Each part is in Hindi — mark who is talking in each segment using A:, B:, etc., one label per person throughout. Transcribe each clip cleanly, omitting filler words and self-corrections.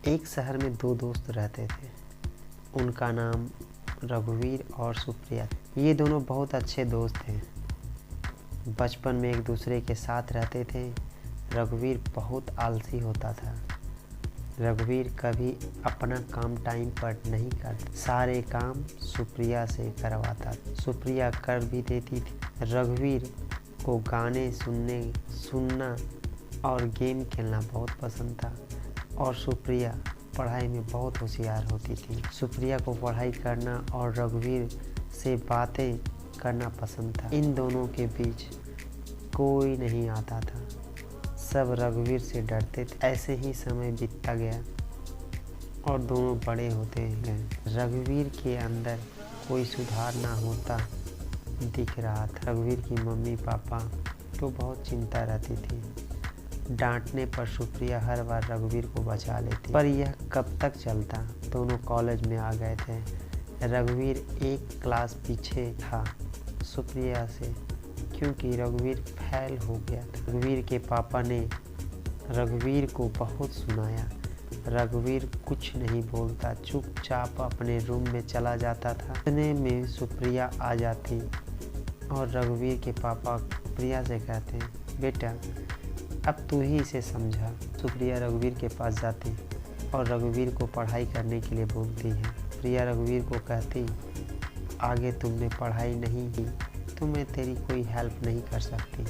A: एक शहर में दो दोस्त रहते थे। उनका नाम रघुवीर और सुप्रिया। ये दोनों बहुत अच्छे दोस्त थे। बचपन में एक दूसरे के साथ रहते थे। रघुवीर बहुत आलसी होता था। रघुवीर कभी अपना काम टाइम पर नहीं करता। सारे काम सुप्रिया से करवाता। सुप्रिया कर भी देती थी। रघुवीर को गाने सुनना और गेम खेलना बहुत पसंद था और सुप्रिया पढ़ाई में बहुत होशियार होती थी। सुप्रिया को पढ़ाई करना और रघुवीर से बातें करना पसंद था। इन दोनों के बीच कोई नहीं आता था। सब रघुवीर से डरते थे। ऐसे ही समय बीतता गया और दोनों बड़े होते गए। रघुवीर के अंदर कोई सुधार ना होता दिख रहा था। रघुवीर की मम्मी पापा को बहुत चिंता रहती थी। डांटने पर सुप्रिया हर बार रघुवीर को बचा लेती, पर यह कब तक चलता। दोनों कॉलेज में आ गए थे। रघुवीर एक क्लास पीछे था सुप्रिया से, क्योंकि रघुवीर फेल हो गया था। रघुवीर के पापा ने रघुवीर को बहुत सुनाया। रघुवीर कुछ नहीं बोलता, चुपचाप अपने रूम में चला जाता था। इतने में सुप्रिया आ जाती और रघुवीर के पापा सुप्रिया से कहते, बेटा अब तू ही इसे समझा। सुप्रिया रघुवीर के पास जाती और रघुवीर को पढ़ाई करने के लिए बोलती है। सुप्रिया रघुवीर को कहती, आगे तुमने पढ़ाई नहीं की तो मैं तेरी कोई हेल्प नहीं कर सकती।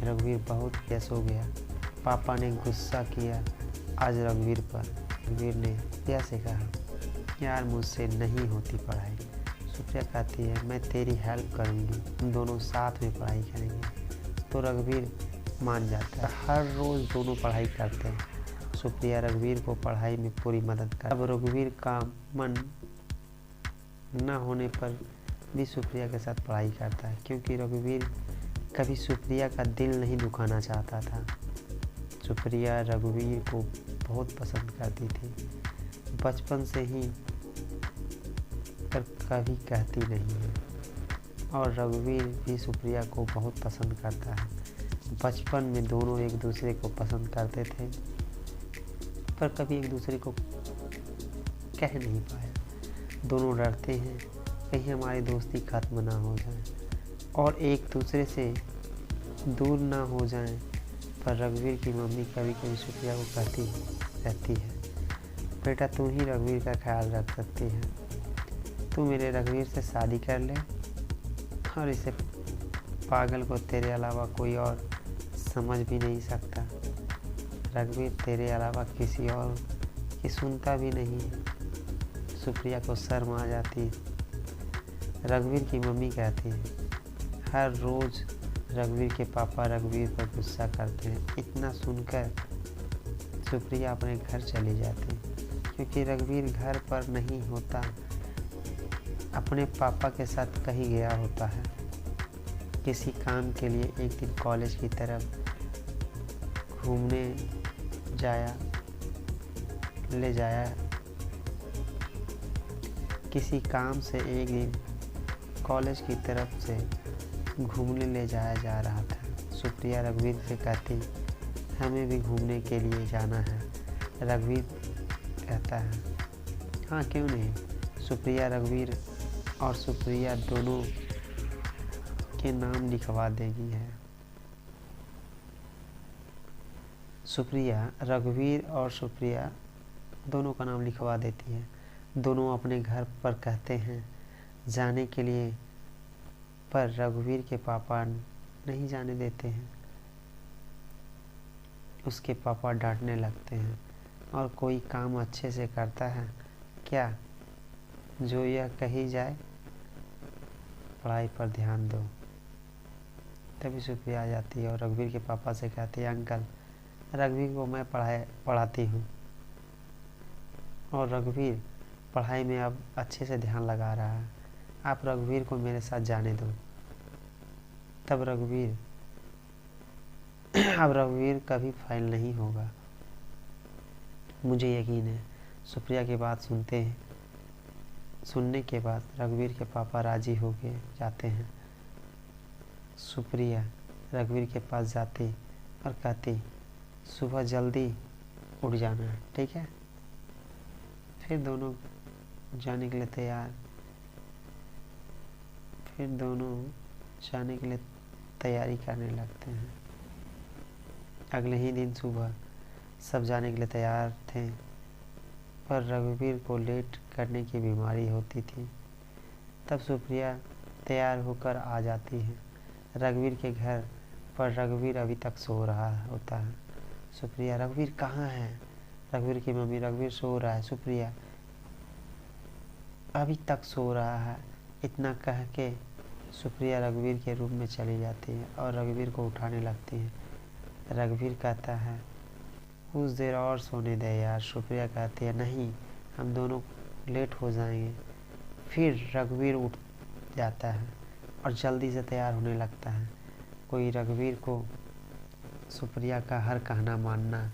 A: रघुवीर बहुत केस हो गया। पापा ने गुस्सा किया आज रघुवीर पर। रघुवीर ने सुप्रिया से कहा, यार मुझसे नहीं होती पढ़ाई। सुप्रिया कहती है, मैं तेरी हेल्प करूँगी, हम दोनों साथ में पढ़ाई करेंगे। तो रघुवीर मान जाता है। हर रोज़ दोनों पढ़ाई करते हैं। सुप्रिया रघुवीर को पढ़ाई में पूरी मदद कर। अब रघुवीर का मन न होने पर भी सुप्रिया के साथ पढ़ाई करता है, क्योंकि रघुवीर कभी सुप्रिया का दिल नहीं दुखाना चाहता था। सुप्रिया रघुवीर को बहुत पसंद करती थी, बचपन से ही, पर कभी कहती नहीं है। और रघुवीर भी सुप्रिया को बहुत पसंद करता है। बचपन में दोनों एक दूसरे को पसंद करते थे, पर कभी एक दूसरे को कह नहीं पाया। दोनों डरते हैं कहीं हमारी दोस्ती खत्म ना हो जाए और एक दूसरे से दूर ना हो जाएं। पर रघुवीर की मम्मी कभी कभी सुप्रिया को कहती रहती है, बेटा तू ही रघुवीर का ख्याल रख सकती है। तू मेरे रघुवीर से शादी कर ले और इसे पागल को तेरे अलावा कोई और समझ भी नहीं सकता। रघुवीर तेरे अलावा किसी और की सुनता भी नहीं है। सुप्रिया को शर्म आ जाती। रघुवीर की मम्मी कहती है, हर रोज़ रघुवीर के पापा रघुवीर पर गुस्सा करते हैं। इतना सुनकर सुप्रिया अपने घर चली जाती, क्योंकि रघुवीर घर पर नहीं होता, अपने पापा के साथ कहीं गया होता है किसी काम के लिए। एक दिन कॉलेज की तरफ घूमने ले जाया किसी काम से एक दिन कॉलेज की तरफ से घूमने ले जाया जा रहा था। सुप्रिया रघुवीर से कहती, हमें भी घूमने के लिए जाना है। रघुवीर कहता है, हाँ क्यों नहीं। सुप्रिया रघुवीर और सुप्रिया दोनों के नाम लिखवा देगी है। सुप्रिया रघुवीर और सुप्रिया दोनों का नाम लिखवा देती है। दोनों अपने घर पर कहते हैं जाने के लिए, पर रघुवीर के पापा नहीं जाने देते हैं। उसके पापा डांटने लगते हैं, और कोई काम अच्छे से करता है क्या जो यह कही जाए पढ़ाई पर ध्यान दो। तभी सुप्रिया आ जाती है और रघुवीर के पापा से कहती है, अंकल रघुवीर को मैं पढ़ाती हूँ और रघुवीर पढ़ाई में अब अच्छे से ध्यान लगा रहा है, आप रघुवीर को मेरे साथ जाने दो। तब रघुवीर कभी फेल नहीं होगा, मुझे यकीन है। सुप्रिया की बात सुनने के बाद रघुवीर के पापा राजी हो के जाते हैं। सुप्रिया रघुवीर के पास जाती और कहती, सुबह जल्दी उठ जाना है, ठीक है। फिर दोनों जाने के लिए तैयारी करने लगते हैं। अगले ही दिन सुबह सब जाने के लिए तैयार थे, पर रघुवीर को लेट करने की बीमारी होती थी। तब सुप्रिया तैयार होकर आ जाती है रघुवीर के घर पर। रघुवीर अभी तक सो रहा होता है। सुप्रिया, रघुवीर कहाँ है? रघुवीर की मम्मी, रघुवीर सो रहा है सुप्रिया, अभी तक सो रहा है। इतना कह के सुप्रिया रघुवीर के रूम में चली जाती है और रघुवीर को उठाने लगती है। रघुवीर कहता है कुछ देर और सोने दे यार। सुप्रिया कहती है नहीं, हम दोनों लेट हो जाएंगे। फिर रघुवीर उठ जाता है और जल्दी से तैयार होने लगता है। कोई रघुवीर को सुप्रिया का हर कहना मानना,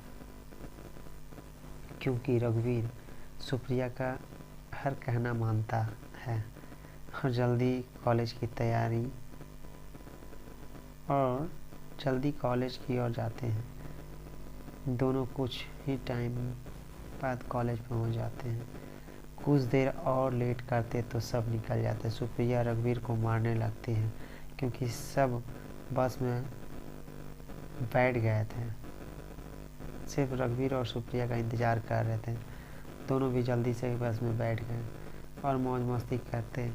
A: क्योंकि रघुवीर सुप्रिया का हर कहना मानता है और जल्दी कॉलेज की ओर जाते हैं। दोनों कुछ ही टाइम बाद कॉलेज पहुंच जाते हैं। कुछ देर और लेट करते तो सब निकल जाते। सुप्रिया रघुवीर को मारने लगती है क्योंकि सब बस में बैठ गए थे। सिर्फ रघुवीर और सुप्रिया का इंतज़ार कर रहे थे। दोनों भी जल्दी से बस में बैठ गए और मौज मस्ती करते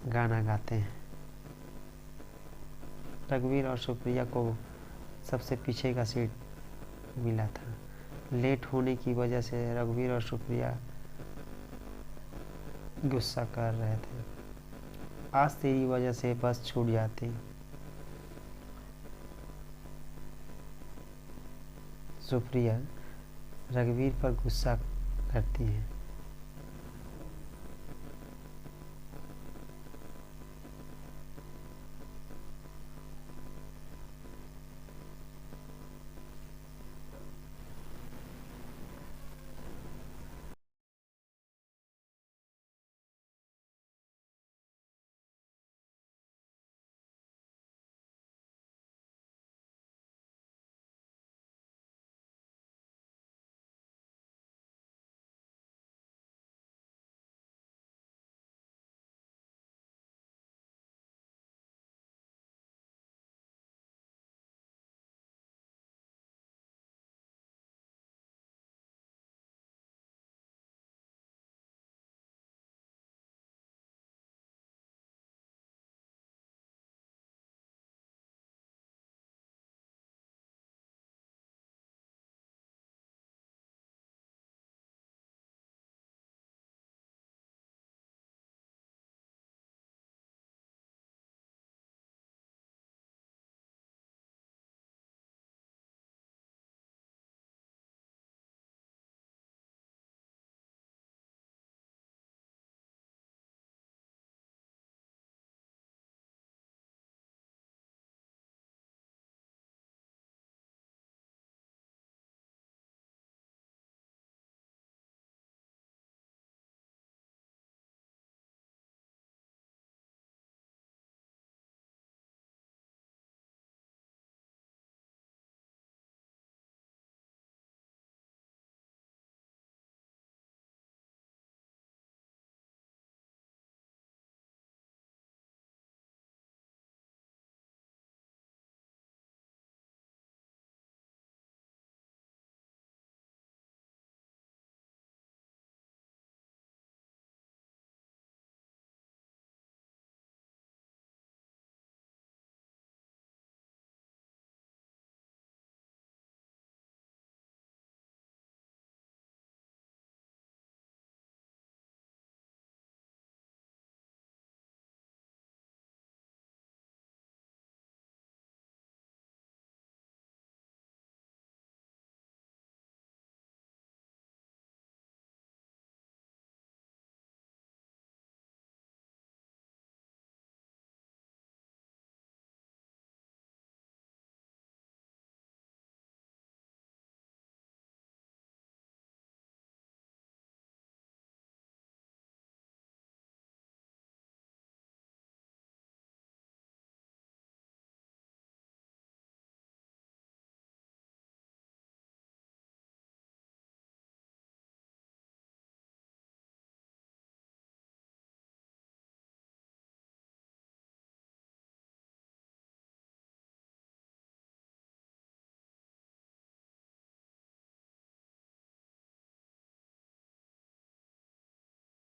A: गाना गाते हैं। रघुवीर और सुप्रिया को सबसे पीछे का सीट मिला था। लेट होने की वजह से रघुवीर और सुप्रिया गुस्सा कर रहे थे। आज तेरी वजह से बस छूट जाती। सुप्रिया रघुवीर पर गुस्सा करती है।